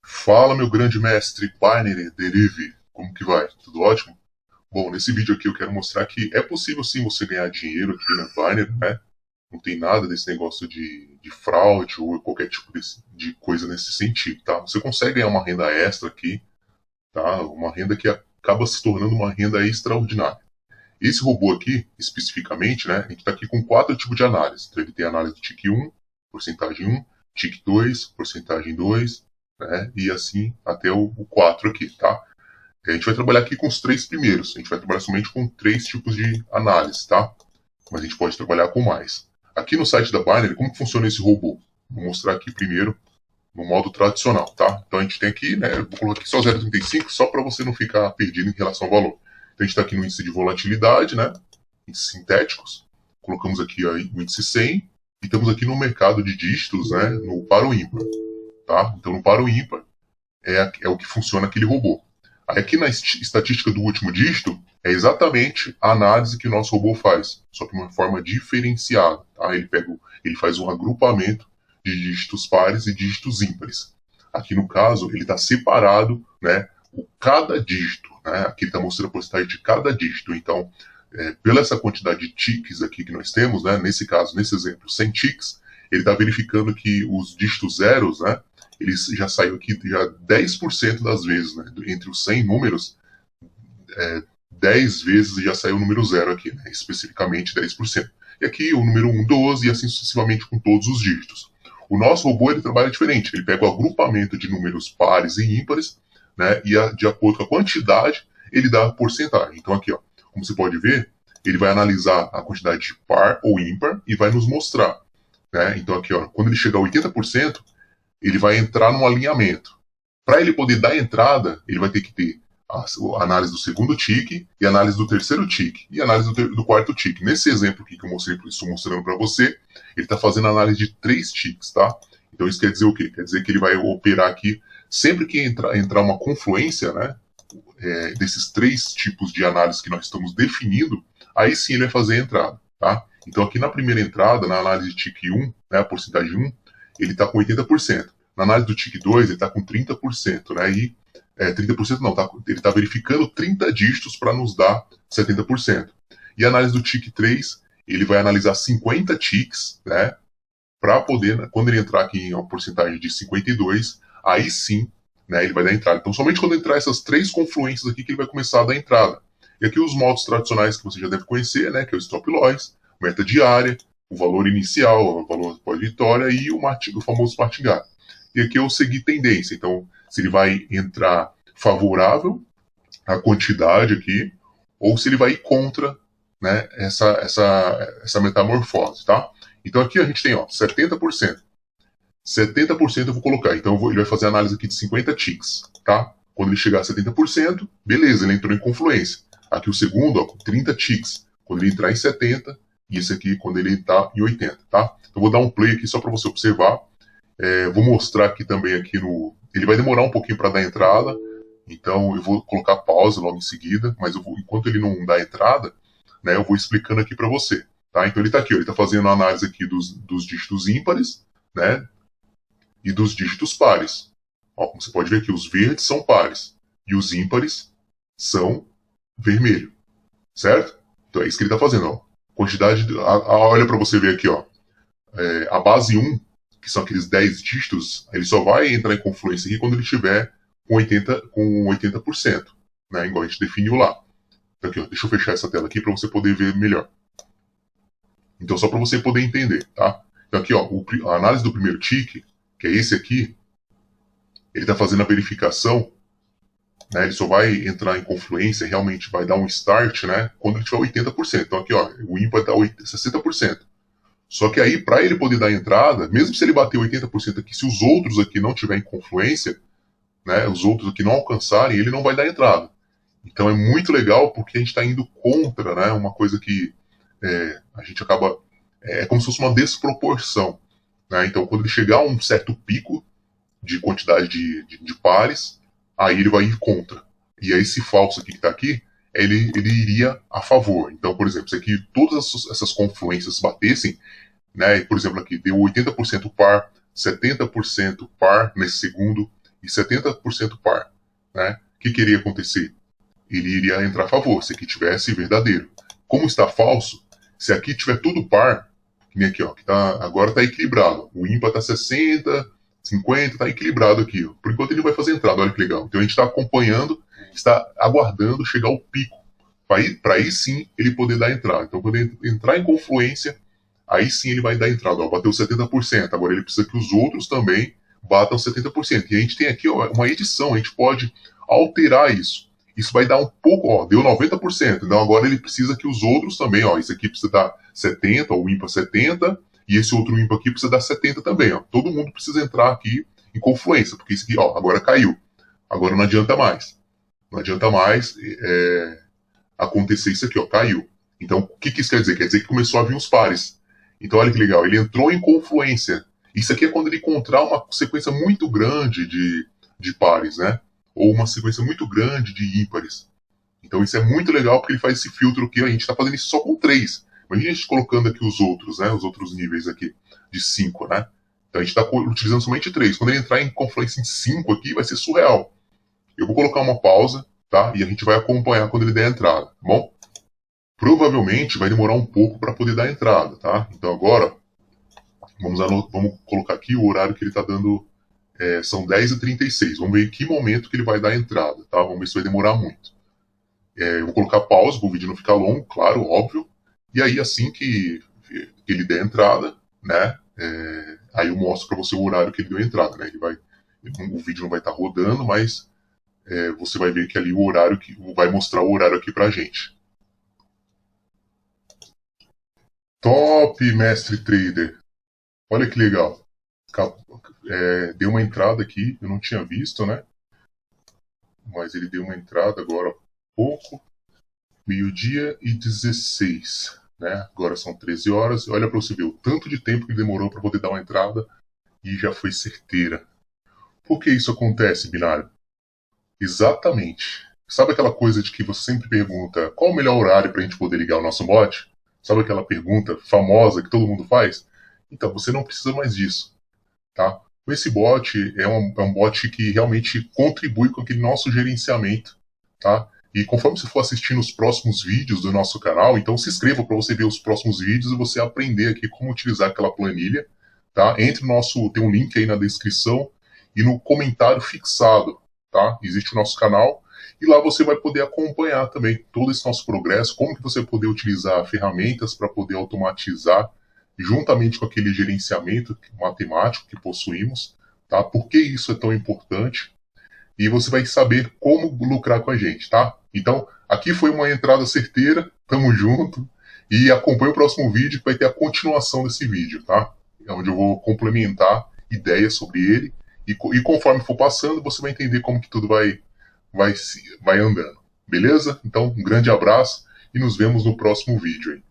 Fala, meu grande mestre Binary Derive, como que vai? Tudo ótimo? Bom, nesse vídeo aqui eu quero mostrar que é possível sim você ganhar dinheiro aqui na Binary, né? Não tem nada desse negócio de fraude ou qualquer tipo de coisa nesse sentido, tá? Você consegue ganhar uma renda extra aqui, tá? Uma renda que acaba se tornando uma renda extraordinária. Esse robô aqui, especificamente, né? A gente está aqui com 4 tipos de análise. Então ele tem a análise do TIC 1, porcentagem 1, TIC 2, porcentagem 2, né? E assim até o 4 aqui, tá? A gente vai trabalhar aqui com os 3 primeiros. A gente vai trabalhar somente com 3 tipos de análise, tá? Mas a gente pode trabalhar com mais. Aqui no site da Binary, como que funciona esse robô? Vou mostrar aqui primeiro no modo tradicional, tá? Então a gente tem aqui, né? Eu vou colocar aqui só 0,35, só para você não ficar perdido em relação ao valor. Então a gente está aqui no índice de volatilidade, né? Índices sintéticos. Colocamos aqui ó, o índice 100 e estamos aqui no mercado de dígitos, né? No par ou ímpar, tá? Então no par ou ímpar é o que funciona aquele robô. Aí aqui na estatística do último dígito é exatamente a análise que o nosso robô faz, só que de uma forma diferenciada, tá? Ele faz um agrupamento de dígitos pares e dígitos ímpares. Aqui no caso ele está separado, né? Cada dígito, né? Aqui ele está mostrando a porcentagem de cada dígito. Então, pela essa quantidade de tiques aqui que nós temos, né? Nesse caso, nesse exemplo, 100 tiques, ele está verificando que os dígitos zeros, né? Eles já saiu aqui já 10% das vezes, né? Entre os 100 números, 10 vezes já saiu o número zero aqui, né? Especificamente 10%. E aqui o número 1, 12 e assim sucessivamente com todos os dígitos. O nosso robô ele trabalha diferente, ele pega o agrupamento de números pares e ímpares, né? E de acordo com a quantidade, ele dá a porcentagem. Então aqui, ó, como você pode ver, ele vai analisar a quantidade de par ou ímpar e vai nos mostrar, né? Então aqui, ó, quando ele chegar a 80%, ele vai entrar num alinhamento. Para ele poder dar entrada, ele vai ter que ter a análise do segundo tique e a análise do terceiro tique e a análise do quarto tique. Nesse exemplo aqui que eu estou mostrando para você, ele está fazendo a análise de 3 tiques, tá? Então isso quer dizer o quê? Quer dizer que ele vai operar aqui sempre que entrar uma confluência, né, desses 3 tipos de análise que nós estamos definindo, aí sim ele vai fazer a entrada, tá? Então aqui na primeira entrada, na análise de tique 1, né, a porcentagem 1, ele está com 80%. Na análise do tique 2, ele está com 30%, né? E 30% não, ele está verificando 30 dígitos para nos dar 70%. E a análise do tique 3, ele vai analisar 50 tiques, né? Para poder, né, quando ele entrar aqui em uma porcentagem de 52, aí sim, né, ele vai dar entrada. Então somente quando entrar essas 3 confluências aqui que ele vai começar a dar entrada. E aqui os modos tradicionais que você já deve conhecer, né? Que é o stop loss, meta diária, o valor inicial, o valor pós-vitória e o famoso martingale. E aqui eu segui tendência, então se ele vai entrar favorável à quantidade aqui, ou se ele vai ir contra, né, essa metamorfose, tá? Então aqui a gente tem, ó, 70%. 70% eu vou colocar, então ele vai fazer a análise aqui de 50 ticks, tá? Quando ele chegar a 70%, beleza, ele entrou em confluência. Aqui o segundo, ó, com 30 ticks. Quando ele entrar em 70, e esse aqui quando ele está em 80, tá? Então vou dar um play aqui só para você observar. Vou mostrar aqui também aqui no... Ele vai demorar um pouquinho para dar entrada, então eu vou colocar pausa logo em seguida, mas enquanto ele não dá entrada, né, eu vou explicando aqui para você, tá? Então ele está aqui, ó, ele está fazendo a análise aqui dos dígitos ímpares, né, e dos dígitos pares. Ó, como você pode ver aqui, os verdes são pares e os ímpares são vermelho, certo? Então é isso que ele está fazendo, ó. Quantidade, olha para você ver aqui, ó, a base 1, que são aqueles 10 dígitos, ele só vai entrar em confluência aqui quando ele estiver com 80%, né, igual a gente definiu lá. Então aqui, ó, deixa eu fechar essa tela aqui para você poder ver melhor. Então só para você poder entender, tá? Então aqui, ó, a análise do primeiro tique, que é esse aqui, ele está fazendo a verificação, né, ele só vai entrar em confluência, realmente vai dar um start, né, quando ele tiver 80%. Então aqui, ó, o ímpar está 60%. Só que aí, para ele poder dar entrada, mesmo se ele bater 80% aqui, se os outros aqui não tiverem confluência, né, os outros aqui não alcançarem, ele não vai dar entrada. Então é muito legal porque a gente está indo contra, né, uma coisa que a gente acaba... É como se fosse uma desproporção. Né? Então quando ele chegar a um certo pico de quantidade de pares, aí ele vai ir contra. E aí esse falso aqui que está aqui, ele iria a favor. Então, por exemplo, se aqui todas essas confluências batessem, né, por exemplo, aqui deu 80% par, 70% par nesse segundo e 70% par, né? O que iria acontecer? Ele iria entrar a favor, se aqui tivesse verdadeiro. Como está falso, se aqui tiver tudo par, que nem aqui, ó, que agora está equilibrado. O ímpar está 60, 50, está equilibrado aqui. Ó. Por enquanto ele vai fazer entrada, olha que legal. Então a gente está acompanhando, está aguardando chegar ao pico, para aí sim ele poder dar entrada. Então quando ele entrar em confluência, aí sim ele vai dar entrada. Ó, bateu 70%, agora ele precisa que os outros também batam 70%. E a gente tem aqui ó, uma edição, a gente pode alterar isso. Isso vai dar um pouco, ó, deu 90%. Então agora ele precisa que os outros também, ó, esse aqui precisa dar 70, o ímpar 70, e esse outro ímpar aqui precisa dar 70 também, ó. Todo mundo precisa entrar aqui em confluência, porque isso aqui, ó, agora caiu. Agora não adianta mais. Não adianta mais acontecer isso aqui, ó, caiu. Então, o que isso quer dizer? Quer dizer que começou a vir os pares. Então, olha que legal, ele entrou em confluência. Isso aqui é quando ele encontrar uma sequência muito grande de pares, né? Ou uma sequência muito grande de ímpares. Então isso é muito legal porque ele faz esse filtro aqui, a gente está fazendo isso só com 3. Imagina a gente colocando aqui os outros, né? Os outros níveis aqui de 5, né? Então a gente está utilizando somente 3. Quando ele entrar em confluência em 5 aqui, vai ser surreal. Eu vou colocar uma pausa, tá? E a gente vai acompanhar quando ele der a entrada, tá bom? Provavelmente vai demorar um pouco para poder dar a entrada, tá? Então agora, vamos colocar aqui o horário que ele está dando. São 10h36. Vamos ver em que momento que ele vai dar a entrada, tá? Vamos ver se vai demorar muito. Eu vou colocar pausa para o vídeo não ficar longo, claro, óbvio. E aí, assim que ele der a entrada, né? Aí eu mostro para você o horário que ele deu a entrada, né? O vídeo não vai estar rodando, mas você vai ver que ali o horário que vai mostrar o horário aqui pra gente. Top, mestre trader. Olha que legal. Deu uma entrada aqui, eu não tinha visto, né? Mas ele deu uma entrada agora há pouco. 12h16, né? Agora são 13 horas. Olha para você ver o tanto de tempo que demorou para poder dar uma entrada e já foi certeira. Por que isso acontece, binário? Exatamente. Sabe aquela coisa de que você sempre pergunta qual o melhor horário para a gente poder ligar o nosso bot? Sabe aquela pergunta famosa que todo mundo faz? Então, você não precisa mais disso, tá? Esse bot é um bot que realmente contribui com aquele nosso gerenciamento, tá? E conforme você for assistindo os próximos vídeos do nosso canal, então se inscreva para você ver os próximos vídeos e você aprender aqui como utilizar aquela planilha, tá? Tem um link aí na descrição e no comentário fixado, tá? Existe o nosso canal e lá você vai poder acompanhar também todo esse nosso progresso, como que você vai poder utilizar ferramentas para poder automatizar juntamente com aquele gerenciamento matemático que possuímos, tá? Por que isso é tão importante? E você vai saber como lucrar com a gente, tá? Então, aqui foi uma entrada certeira, tamo junto, e acompanhe o próximo vídeo que vai ter a continuação desse vídeo, tá? Onde eu vou complementar ideias sobre ele, e conforme for passando, você vai entender como que tudo vai andando, beleza? Então, um grande abraço e nos vemos no próximo vídeo aí.